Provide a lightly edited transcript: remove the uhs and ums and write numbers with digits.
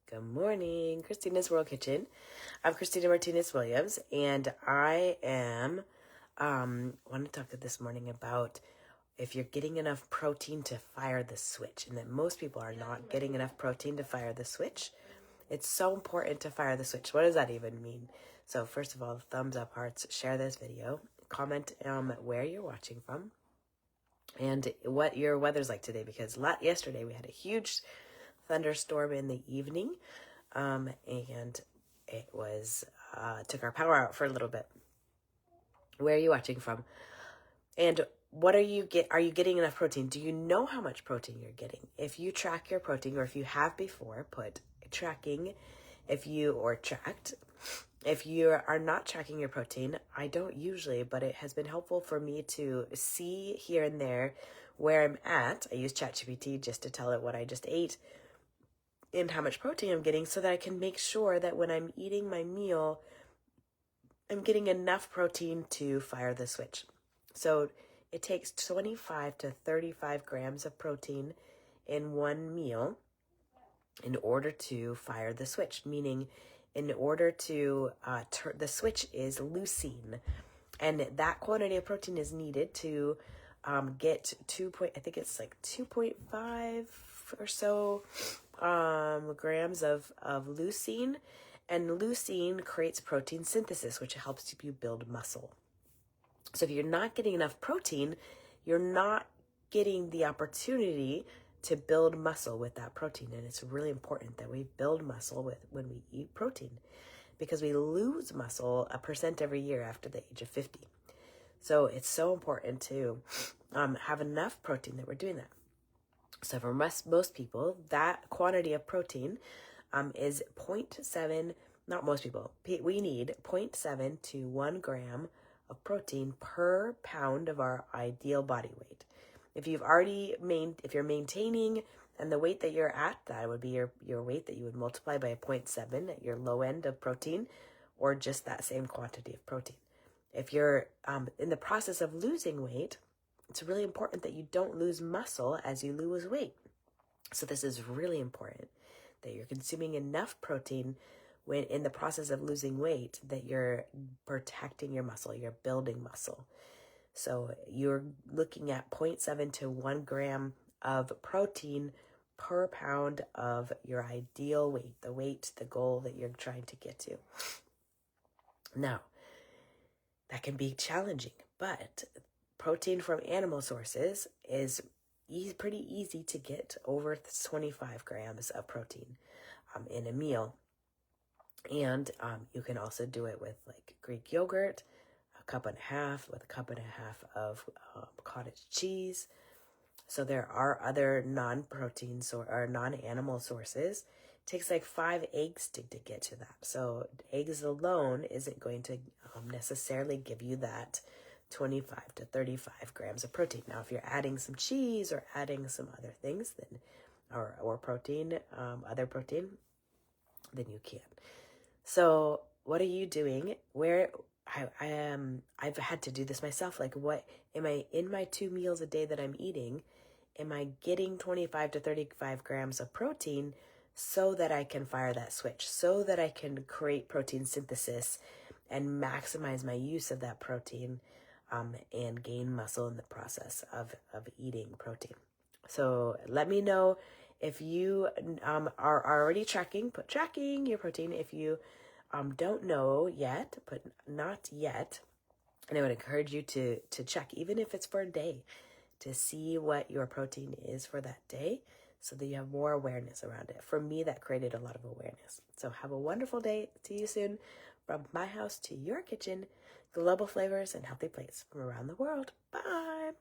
Good morning, Christina's World Kitchen. I'm Christina Martinez Williams, and I am want to talk this morning about if you're getting enough protein to fire the switch, and that most people are not getting enough protein to fire the switch. It's so important to fire the switch. What does that even mean? So first of all, thumbs up, hearts, share this video, comment where you're watching from, and what your weather's like today, because yesterday we had a huge thunderstorm in the evening, and it was took our power out for a little bit. Where are you watching from? And what are you getting enough protein? Do you know how much protein you're getting? If you track your protein, or if you have before, put tracking. If you are not tracking your protein, I don't usually, but it has been helpful for me to see here and there where I'm at. I use ChatGPT just to tell it what I just ate and how much protein I'm getting, so that I can make sure that when I'm eating my meal, I'm getting enough protein to fire the switch. So it takes 25 to 35 grams of protein in one meal in order to fire the switch, meaning in order to the switch is leucine, and that quantity of protein is needed to get 2.5 or so grams of leucine, and leucine creates protein synthesis, which helps you build muscle. So if you're not getting enough protein, you're not getting the opportunity to build muscle with that protein. And it's really important that we build muscle when we eat protein, because we lose muscle 1% every year after the age of 50. So it's so important to have enough protein that we're doing that. So for most people, that quantity of protein is 0.7, not most people, we need 0.7 to 1 gram of protein per pound of our ideal body weight. If you're maintaining, and the weight that you're at, that would be your weight that you would multiply by 0.7 at your low end of protein, or just that same quantity of protein. If you're in the process of losing weight, it's really important that you don't lose muscle as you lose weight. So this is really important, that you're consuming enough protein when in the process of losing weight, that you're protecting your muscle, you're building muscle. So you're looking at 0.7 to 1 gram of protein per pound of your ideal weight, the goal that you're trying to get to. Now, that can be challenging, but protein from animal sources is pretty easy to get over 25 grams of protein in a meal. And you can also do it with like Greek yogurt, a cup and a half of cottage cheese. So there are other non-protein or non-animal sources. It takes like 5 eggs to get to that. So eggs alone isn't going to necessarily give you that 25 to 35 grams of protein. Now, if you're adding some cheese or adding some other things, then or protein, other protein, then you can. So what are you doing? Where I've had to do this myself. Like, what am I in my 2 meals a day that I'm eating? Am I getting 25 to 35 grams of protein so that I can fire that switch, so that I can create protein synthesis and maximize my use of that protein and gain muscle in the process of eating protein? So let me know if you are already tracking your protein. If you don't know yet, but not yet, and I would encourage you to check, even if it's for a day, to see what your protein is for that day, so that you have more awareness around it. For me, that created a lot of awareness. So have a wonderful day. See you soon. From my house to your kitchen, global flavors and healthy plates from around the world. Bye.